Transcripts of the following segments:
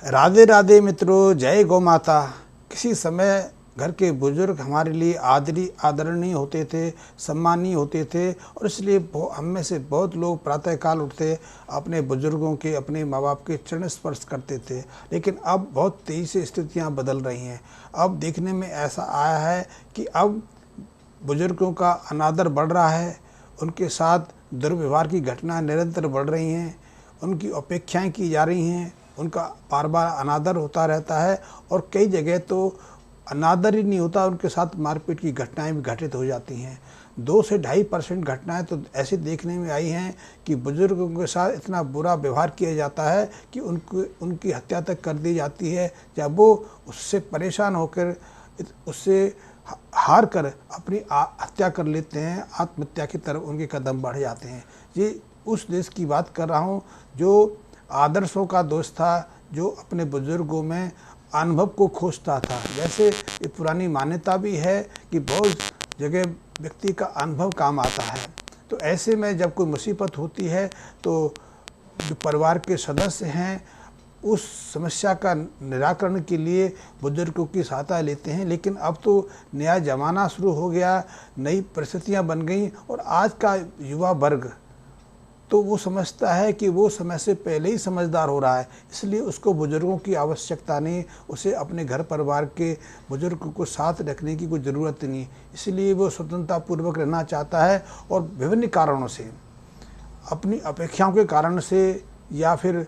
राधे राधे मित्रों, जय गौ माता। किसी समय घर के बुजुर्ग हमारे लिए आदरणीय होते थे, सम्मानीय होते थे और इसलिए हम में से बहुत लोग प्रातःकाल उठते अपने बुजुर्गों के, अपने माँ बाप के चरण स्पर्श करते थे। लेकिन अब बहुत तेज़ी से स्थितियाँ बदल रही हैं। अब देखने में ऐसा आया है कि अब बुजुर्गों का अनादर बढ़ रहा है, उनके साथ दुर्व्यवहार की घटनाएं निरंतर बढ़ रही हैं, उनकी अपेक्षाएं की जा रही हैं, उनका बार बार अनादर होता रहता है और कई जगह तो अनादर ही नहीं होता, उनके साथ मारपीट की घटनाएं भी घटित हो जाती हैं। 2 से 2.5% घटनाएं तो ऐसी देखने में आई हैं कि बुजुर्गों के साथ इतना बुरा व्यवहार किया जाता है कि उनकी हत्या तक कर दी जाती है, जब वो उससे परेशान होकर उससे हार कर अपनी हत्या कर लेते हैं, आत्महत्या की तरफ उनके कदम बढ़ जाते हैं। ये उस देश की बात कर रहा हूँ जो आदर्शों का दोस्त था, जो अपने बुजुर्गों में अनुभव को खोजता था। जैसे ये पुरानी मान्यता भी है कि बहुत जगह व्यक्ति का अनुभव काम आता है। तो ऐसे में जब कोई मुसीबत होती है तो जो परिवार के सदस्य हैं उस समस्या का निराकरण के लिए बुजुर्गों की सहायता लेते हैं। लेकिन अब तो नया ज़माना शुरू हो गया, नई परिस्थितियां बन गई और आज का युवा वर्ग तो वो समझता है कि वो समय से पहले ही समझदार हो रहा है, इसलिए उसको बुजुर्गों की आवश्यकता नहीं, उसे अपने घर परिवार के बुजुर्गों को साथ रखने की कोई ज़रूरत नहीं। इसलिए वो स्वतंत्रतापूर्वक रहना चाहता है और विभिन्न कारणों से, अपनी अपेक्षाओं के कारण से या फिर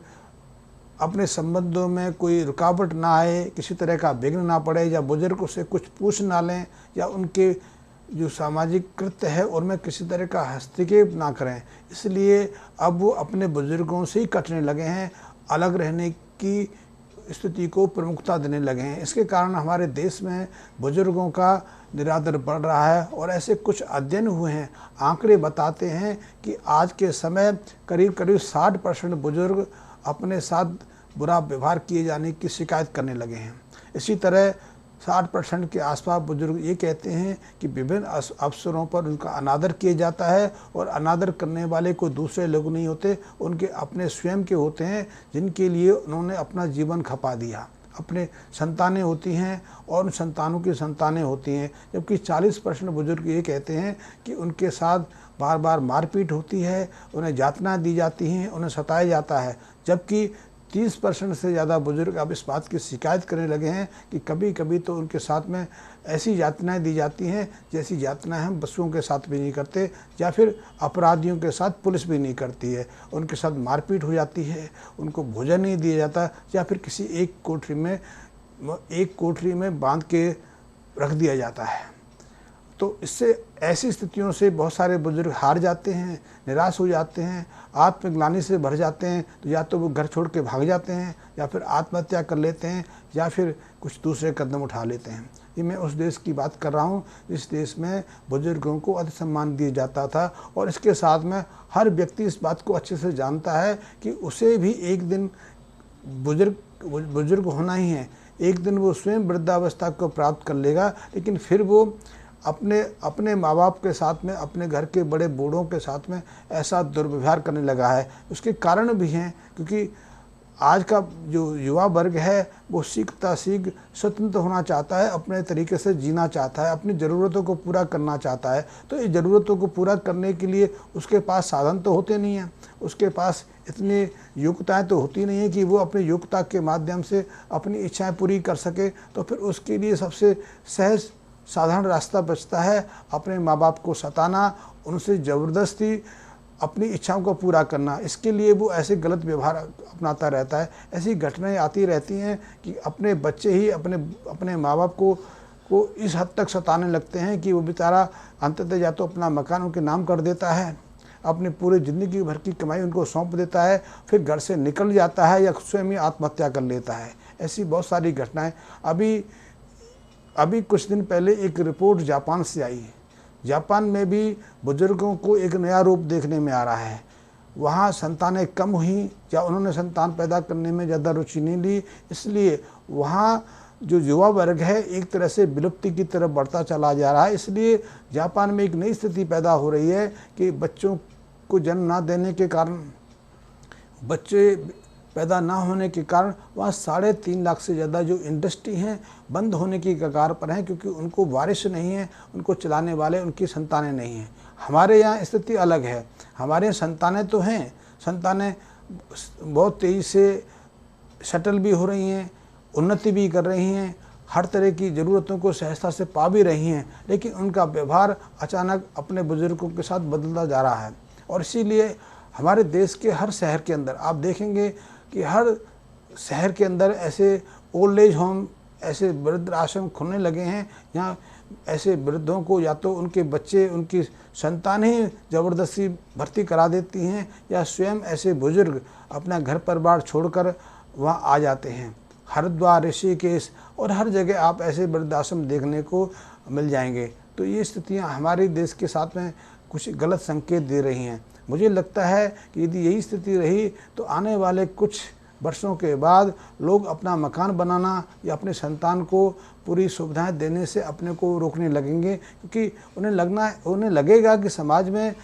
अपने संबंधों में कोई रुकावट ना आए, किसी तरह का विघ्न ना पड़े, या बुजुर्ग से कुछ पूछ ना लें, या उनके जो सामाजिक कृत्य है उनमें किसी तरह का हस्तक्षेप ना करें। इसलिए अब वो अपने बुजुर्गों से ही कटने लगे हैं, अलग रहने की स्थिति को प्रमुखता देने लगे हैं। इसके कारण हमारे देश में बुजुर्गों का निरादर बढ़ रहा है और ऐसे कुछ अध्ययन हुए हैं, आंकड़े बताते हैं कि आज के समय करीब करीब 60% बुजुर्ग अपने साथ बुरा व्यवहार किए जाने की शिकायत करने लगे हैं। इसी तरह 60% के आसपास बुजुर्ग ये कहते हैं कि विभिन्न अवसरों पर उनका अनादर किया जाता है और अनादर करने वाले कोई दूसरे लोग नहीं होते, उनके अपने स्वयं के होते हैं, जिनके लिए उन्होंने अपना जीवन खपा दिया। अपने संतानें होती हैं और उन संतानों की संतानें होती हैं। जबकि 40% बुजुर्ग ये कहते हैं कि उनके साथ बार बार मारपीट होती है, उन्हें यातनाएं दी जाती हैं, उन्हें सताया जाता है। जबकि 30% से ज़्यादा बुजुर्ग अब इस बात की शिकायत करने लगे हैं कि कभी कभी तो उनके साथ में ऐसी यातनाएं दी जाती हैं जैसी यातनाएं हम पशुओं के साथ भी नहीं करते, या फिर अपराधियों के साथ पुलिस भी नहीं करती है। उनके साथ मारपीट हो जाती है, उनको भोजन नहीं दिया जाता, या फिर किसी एक कोठरी में बांध के रख दिया जाता है। तो इससे ऐसी स्थितियों से बहुत सारे बुजुर्ग हार जाते हैं, निराश हो जाते हैं, आत्मग्लानि से भर जाते हैं। तो या तो वो घर छोड़ के भाग जाते हैं, या फिर आत्महत्या कर लेते हैं, या फिर कुछ दूसरे कदम उठा लेते हैं। ये मैं उस देश की बात कर रहा हूँ जिस देश में बुजुर्गों को अधिक सम्मान दिया जाता था। और इसके साथ में हर व्यक्ति इस बात को अच्छे से जानता है कि उसे भी एक दिन बुजुर्ग होना ही है। एक दिन वो स्वयं वृद्धावस्था को प्राप्त कर लेगा, लेकिन फिर वो अपने माँ बाप के साथ में, अपने घर के बड़े बूढ़ों के साथ में ऐसा दुर्व्यवहार करने लगा है। उसके कारण भी हैं, क्योंकि आज का जो युवा वर्ग है वो सीखता सीख स्वतंत्र होना चाहता है, अपने तरीके से जीना चाहता है, अपनी ज़रूरतों को पूरा करना चाहता है। तो इस ज़रूरतों को पूरा करने के लिए उसके पास साधन तो होते नहीं हैं, उसके पास इतनी योग्यताएं तो होती नहीं है कि वो अपनी योग्यता के माध्यम से अपनी इच्छाएं पूरी कर सके। तो फिर उसके लिए सबसे सहज साधारण रास्ता बचता है अपने माँ बाप को सताना, उनसे ज़बरदस्ती अपनी इच्छाओं को पूरा करना। इसके लिए वो ऐसे गलत व्यवहार अपनाता रहता है। ऐसी घटनाएं आती रहती हैं कि अपने बच्चे ही अपने माँ बाप को इस हद तक सताने लगते हैं कि वो बेचारा अंततः या तो अपना मकान उनके नाम कर देता है, अपनी पूरी ज़िंदगी भर की कमाई उनको सौंप देता है, फिर घर से निकल जाता है या स्वयं ही आत्महत्या कर लेता है। ऐसी बहुत सारी घटनाएँ अभी कुछ दिन पहले एक रिपोर्ट जापान से आई है। जापान में भी बुजुर्गों को एक नया रूप देखने में आ रहा है। वहाँ संतानें कम हुई या उन्होंने संतान पैदा करने में ज़्यादा रुचि नहीं ली, इसलिए वहाँ जो युवा वर्ग है एक तरह से विलुप्ति की तरफ बढ़ता चला जा रहा है। इसलिए जापान में एक नई स्थिति पैदा हो रही है कि बच्चों को जन्म ना देने के कारण बच्चे पैदा ना होने के कारण वहाँ 3.5 लाख से ज़्यादा जो इंडस्ट्री हैं बंद होने की कगार पर हैं, क्योंकि उनको वारिस नहीं है, उनको चलाने वाले उनकी संतानें नहीं हैं। हमारे यहाँ स्थिति अलग है। हमारे यहाँ संतानें तो हैं, संतानें बहुत तेज़ी से सेटल भी हो रही हैं, उन्नति भी कर रही हैं, हर तरह की ज़रूरतों को सहजता से पा भी रही हैं, लेकिन उनका व्यवहार अचानक अपने बुजुर्गों के साथ बदलता जा रहा है। और इसीलिए हमारे देश के हर शहर के अंदर आप देखेंगे कि हर शहर के अंदर ऐसे ओल्ड एज होम, ऐसे वृद्ध आश्रम खुलने लगे हैं। यहाँ ऐसे वृद्धों को या तो उनके बच्चे, उनकी संतानें ज़बरदस्ती भर्ती करा देती हैं, या स्वयं ऐसे बुजुर्ग अपना घर परिवार छोड़कर वहाँ आ जाते हैं। हरिद्वार, ऋषिकेश और हर जगह आप ऐसे वृद्धाश्रम देखने को मिल जाएंगे। तो ये स्थितियाँ हमारे देश के साथ में कुछ गलत संकेत दे रही हैं। मुझे लगता है कि यदि यही स्थिति रही तो आने वाले कुछ वर्षों के बाद लोग अपना मकान बनाना या अपने संतान को पूरी सुविधाएं देने से अपने को रोकने लगेंगे, क्योंकि उन्हें लगेगा कि समाज में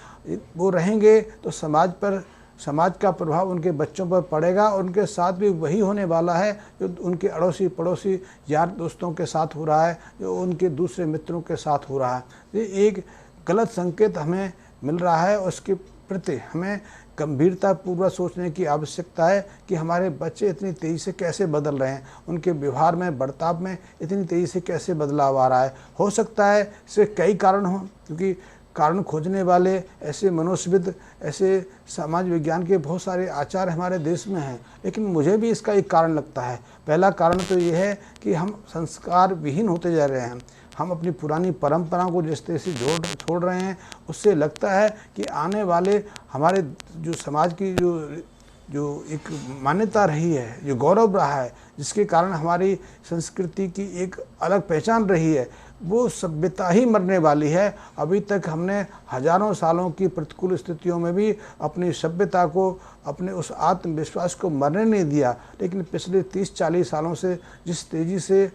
वो रहेंगे तो समाज का प्रभाव उनके बच्चों पर पड़ेगा, और उनके साथ भी वही होने वाला है जो उनके अड़ोसी पड़ोसी यार दोस्तों के साथ हो रहा है, जो उनके दूसरे मित्रों के साथ हो रहा है। ये एक गलत संकेत हमें मिल रहा है, और उसके प्रति हमें गंभीरतापूर्वक सोचने की आवश्यकता है कि हमारे बच्चे इतनी तेज़ी से कैसे बदल रहे हैं, उनके व्यवहार में, बर्ताव में इतनी तेज़ी से कैसे बदलाव आ रहा है। हो सकता है इसके कई कारण हों, क्योंकि कारण खोजने वाले ऐसे मनुष्यविद, ऐसे समाज विज्ञान के बहुत सारे आचार्य हमारे देश में हैं, लेकिन मुझे भी इसका एक कारण लगता है। पहला कारण तो ये है कि हम संस्कार विहीन होते जा रहे हैं। हम अपनी पुरानी परंपराओं को जिस तरह से छोड़ रहे हैं, उससे लगता है कि आने वाले हमारे जो समाज की जो एक मान्यता रही है, जो गौरव रहा है, जिसके कारण हमारी संस्कृति की एक अलग पहचान रही है, वो सभ्यता ही मरने वाली है। अभी तक हमने हजारों सालों की प्रतिकूल स्थितियों में भी अपनी सभ्यता को, अपने उस आत्मविश्वास को मरने नहीं दिया, लेकिन पिछले 30-40 सालों से जिस तेज़ी से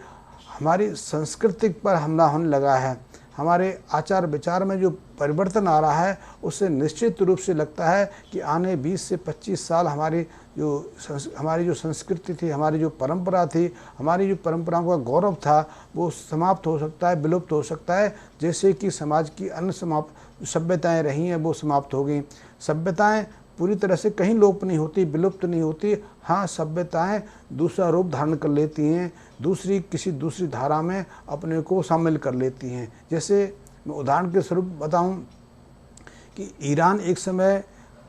हमारी संस्कृति पर हमला होने लगा है, हमारे आचार विचार में जो परिवर्तन आ रहा है, उससे निश्चित रूप से लगता है कि आने 20 से 25 साल हमारी जो संस्कृति थी, हमारी जो परंपरा थी, हमारी जो परंपराओं का गौरव था, वो समाप्त हो सकता है, विलुप्त हो सकता है। जैसे कि समाज की अन्य सभ्यताएँ रही हैं वो समाप्त हो गई। सभ्यताएँ पूरी तरह से कहीं लोप नहीं होती, विलुप्त नहीं होती। हाँ, सभ्यताएँ दूसरा रूप धारण कर लेती हैं, किसी दूसरी धारा में अपने को शामिल कर लेती हैं। जैसे मैं उदाहरण के स्वरूप बताऊं कि ईरान एक समय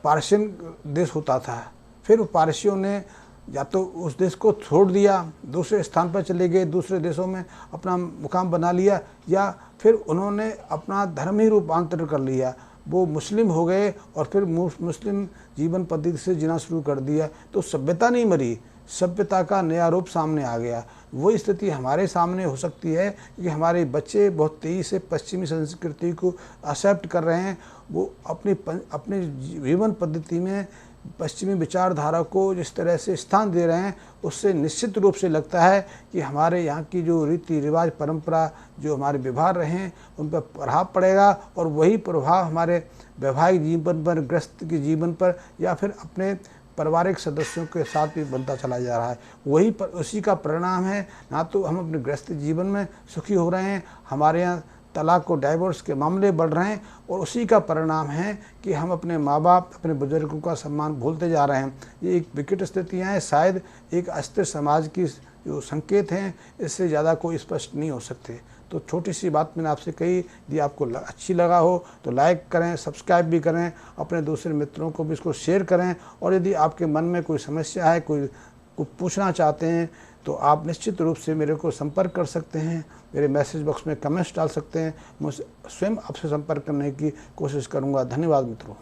पारसियन देश होता था, फिर पारसियों ने या तो उस देश को छोड़ दिया, दूसरे स्थान पर चले गए, दूसरे देशों में अपना मुकाम बना लिया, या फिर उन्होंने अपना धर्म ही रूपांतर कर लिया, वो मुस्लिम हो गए और फिर मुस्लिम जीवन पद्धति से जीना शुरू कर दिया। तो सभ्यता नहीं मरी, सभ्यता का नया रूप सामने आ गया। वो स्थिति हमारे सामने हो सकती है कि हमारे बच्चे बहुत तेज़ी से पश्चिमी संस्कृति को एक्सेप्ट कर रहे हैं। वो अपनी जीवन पद्धति में पश्चिमी विचारधारा को जिस तरह से स्थान दे रहे हैं, उससे निश्चित रूप से लगता है कि हमारे यहाँ की जो रीति रिवाज, परंपरा, जो हमारे व्यवहार रहे हैं, उन पर प्रभाव पड़ेगा, और वही प्रभाव हमारे वैवाहिक जीवन पर, गृहस्थ के जीवन पर, या फिर अपने पारिवारिक सदस्यों के साथ भी बनता चला जा रहा है। उसी का परिणाम है, ना तो हम अपने गृहस्थ जीवन में सुखी हो रहे हैं, हमारे यहाँ तलाक और डाइवोर्स के मामले बढ़ रहे हैं, और उसी का परिणाम है कि हम अपने माँ बाप, अपने बुजुर्गों का सम्मान भूलते जा रहे हैं। ये एक विकट स्थितियाँ हैं, शायद एक अस्थिर समाज की जो संकेत हैं, इससे ज़्यादा कोई स्पष्ट नहीं हो सकते। तो छोटी सी बात मैंने आपसे कही, यदि आपको अच्छी लगा हो तो लाइक करें, सब्सक्राइब भी करें, अपने दूसरे मित्रों को भी इसको शेयर करें, और यदि आपके मन में कोई समस्या है, कोई पूछना चाहते हैं, तो आप निश्चित रूप से मेरे को संपर्क कर सकते हैं। मेरे मैसेज बॉक्स में कमेंट्स डाल सकते हैं, मैं स्वयं आपसे संपर्क करने की कोशिश करूँगा। धन्यवाद मित्रों।